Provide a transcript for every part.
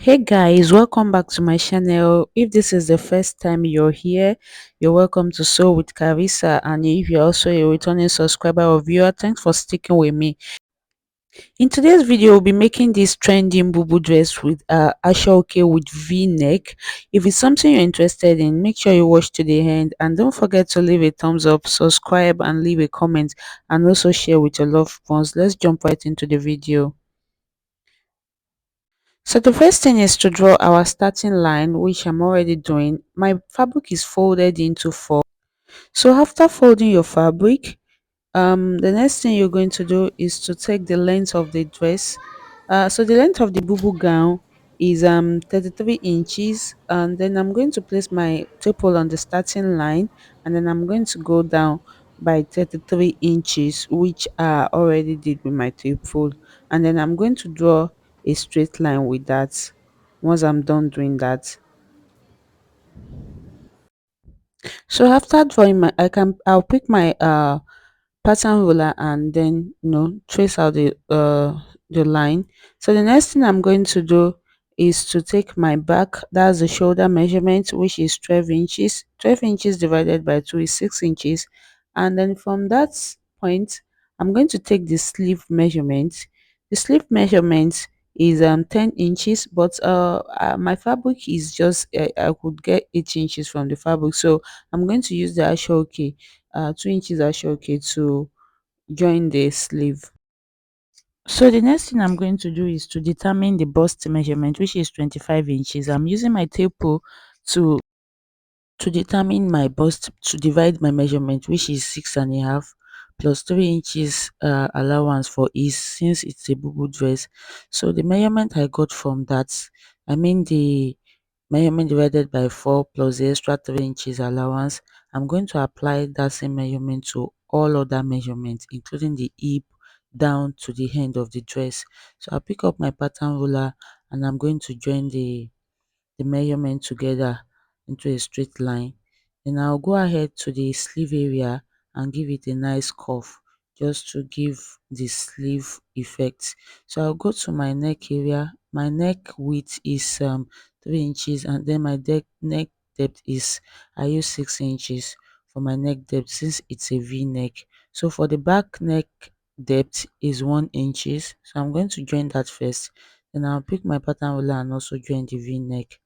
Hey guys, welcome back to my channel. If this is the first time you're here, you're welcome to Sew with Carissa. And if you're also a returning subscriber or viewer, thanks for sticking with me. In today's video, we'll be making this trending Bubu dress with Ashoke with V-neck. If it's something you're interested in, make sure you watch to the end. And don't forget to leave a thumbs up, subscribe, and leave a comment. And also share with your loved ones. Let's jump right into the video. So the first thing is to draw our starting line, which I'm already doing. My fabric is folded into four. So after folding your fabric, the next thing you're going to do is to take the length of the dress. So the length of the bubu gown is 33 inches, and then I'm going to place my staple on the starting line, and then I'm going to go down by 33 inches, which I already did with my staple, and then I'm going to draw a straight line with that. Once I'm done doing that, so after drawing my, I'll pick my pattern ruler and then trace out the line. So the next thing I'm going to do is to take my back, that's the shoulder measurement, which is 12 inches. 12 inches divided by 2 is 6 inches, and then from that point I'm going to take the sleeve measurement. The sleeve measurement is 10 inches, but my fabric is just I could get 8 inches from the fabric, so I'm going to use the Ashoke 2 inches Ashoke to join the sleeve. So the next thing I'm going to do is to determine the bust measurement, which is 25 inches. I'm using my tape to determine my bust, to divide my measurement, which is 6.5 plus 3 inches allowance for ease, since it's a boo dress. So the measurement I got from that, I mean the measurement divided by 4 plus the extra 3 inches allowance, I'm going to apply that same measurement to all other measurements, including the hip down to the end of the dress. So I'll pick up my pattern ruler and I'm going to join the measurement together into a straight line. Then I'll go ahead to the sleeve area and give it a nice curve, just to give the sleeve effect. So I'll go to my neck area. My neck width is 3 inches, and then my neck depth is, I use 6 inches for my neck depth since it's a V neck. So for the back neck depth is 1 inches. So I'm going to join that first. Then I'll pick my pattern ruler and also join the V neck.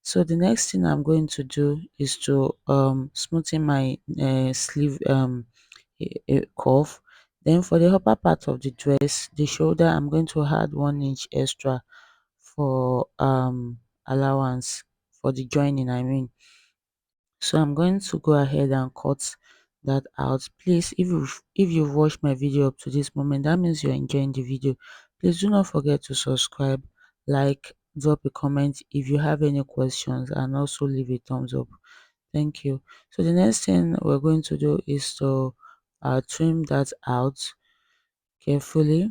So the next thing I'm going to do is to smoothen my sleeve curve. Then for the upper part of the dress, the shoulder, I'm going to add 1 inch extra for allowance for the joining, I mean. So I'm going to go ahead and cut that out. Please, if you've watched my video up to this moment, that means you're enjoying the video. Please do not forget to subscribe, like, drop a comment if you have any questions, and also leave a thumbs up. Thank you. So the next thing we're going to do is to trim that out carefully,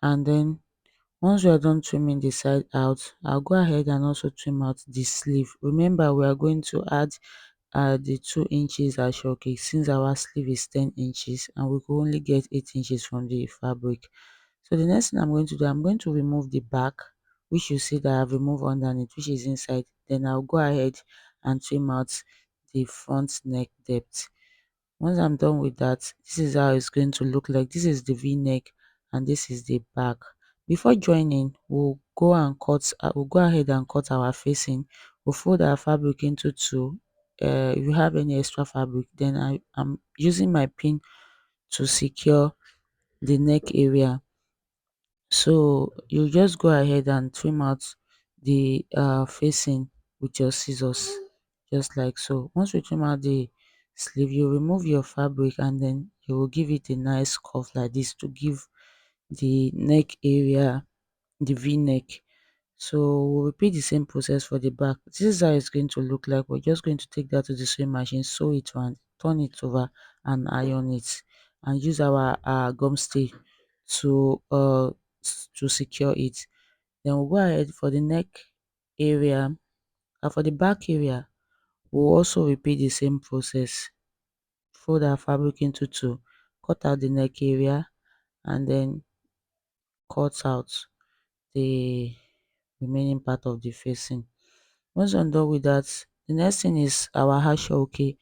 and then once we are done trimming the side out, I'll go ahead and also trim out the sleeve. Remember, we are going to add the 2 inches Ashoke, since our sleeve is 10 inches and we could only get 8 inches from the fabric. So the next thing I'm going to do, I'm going to remove the back, which you see that I've removed underneath, which is inside. Then I'll go ahead and trim out the front neck depth. Once I'm done with that, this is how it's going to look like. This is the V-neck and this is the back. Before joining, we'll go ahead and cut our facing. We'll fold our fabric into two. If you have any extra fabric, then I'm using my pin to secure the neck area. So you just go ahead and trim out the facing with your scissors, just like so. Once you trim out the sleeve, you remove your fabric and then you will give it a nice curve like this to give the neck area the V-neck. So we'll repeat the same process for the back. This is how it's going to look like. We're just going to take that to the sewing machine, sew it around, turn it over, and iron it, and use our gum stay to to secure it. Then we'll go ahead for the neck area. For the back area, we'll also repeat the same process. Fold our fabric into two, cut out the neck area, and then cut out the remaining part of the facing. Once I'm done with that, the next thing is our Ashoke.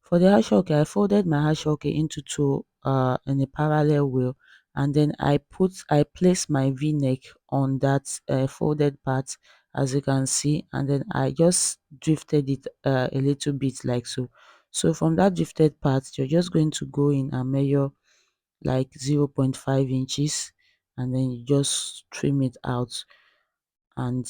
For the Ashoke, I folded my Ashoke into two in a parallel way, and then I placed my V-neck on that folded part, as you can see, and then I just drifted it a little bit like so. So from that drifted part, you're just going to go in and measure like 0.5 inches, and then you just trim it out. And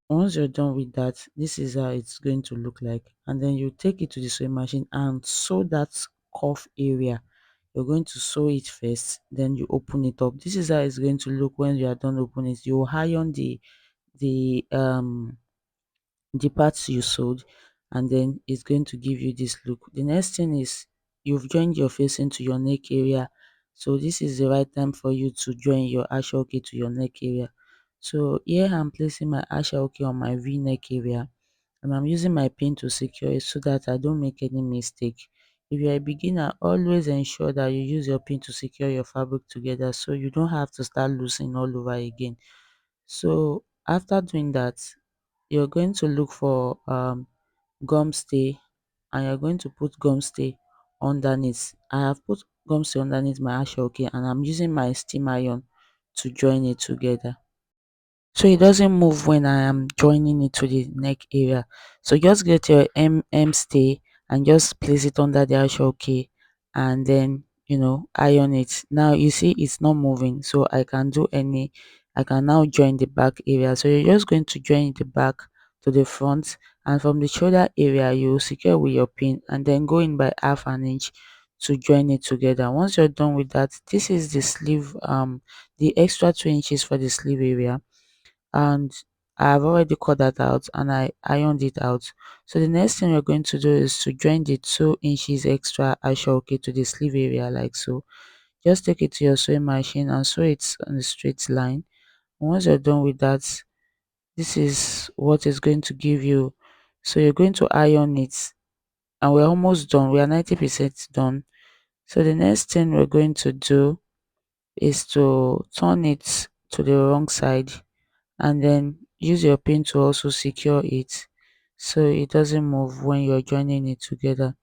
once you're done with that, this is how it's going to look like. And then you take it to the sewing machine and sew that cuff area. You're going to sew it first, then you open it up. This is how it's going to look when you are done opening it. You iron the the parts you sewed, and then it's going to give you this look. The next thing is you've joined your face into your neck area, so this is the right time for you to join your ashoke to your neck area. So here I'm placing my ashoke on my v-neck area, and I'm using my pin to secure it so that I don't make any mistake. If you're a beginner, always ensure that you use your pin to secure your fabric together so you don't have to start loosening all over again. So after doing that, you're going to look for gum stay, and you're going to put gum stay underneath. I have put gum stay underneath my ashoke, and I'm using my steam iron to join it together so it doesn't move when I am joining it to the neck area. So just get your M stay and just place it under the actual key, and then iron it. Now you see it's not moving, so I can now join the back area. So you're just going to join the back to the front, and from the shoulder area you secure with your pin and then go in by half an inch to join it together. Once you're done with that, this is the sleeve, the extra 2 inches for the sleeve area, and I've already cut that out and I ironed it out. So the next thing we're going to do is to join the 2 inches extra ashoke to the sleeve area like so. Just take it to your sewing machine and sew it on a straight line. Once you're done with that, this is what is going to give you. So you're going to iron it, and we're almost done. We are 90% done. So the next thing we're going to do is to turn it to the wrong side, and then use your pin to also secure it so it doesn't move when you're joining it together.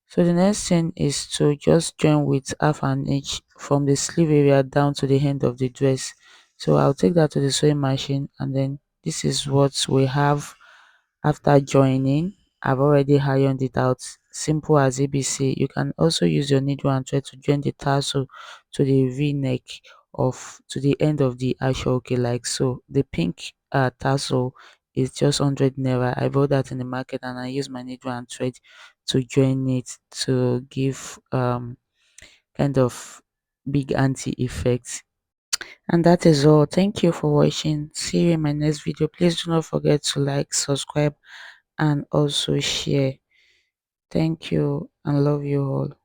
So the next thing is to just join with half an inch from the sleeve area down to the end of the dress. So I'll take that to the sewing machine, and then this is what we have after joining. I've already ironed it out, simple as ABC. You can also use your needle and thread to join the tassel to the v-neck of to the end of the ashoke like so. The pink tassel is just 100 naira. I bought that in the market and I use my needle and thread to join it to give kind of big anti effect. And that is all. Thank you for watching. See you in my next video. Please do not forget to like, subscribe, and also share. Thank you and love you all.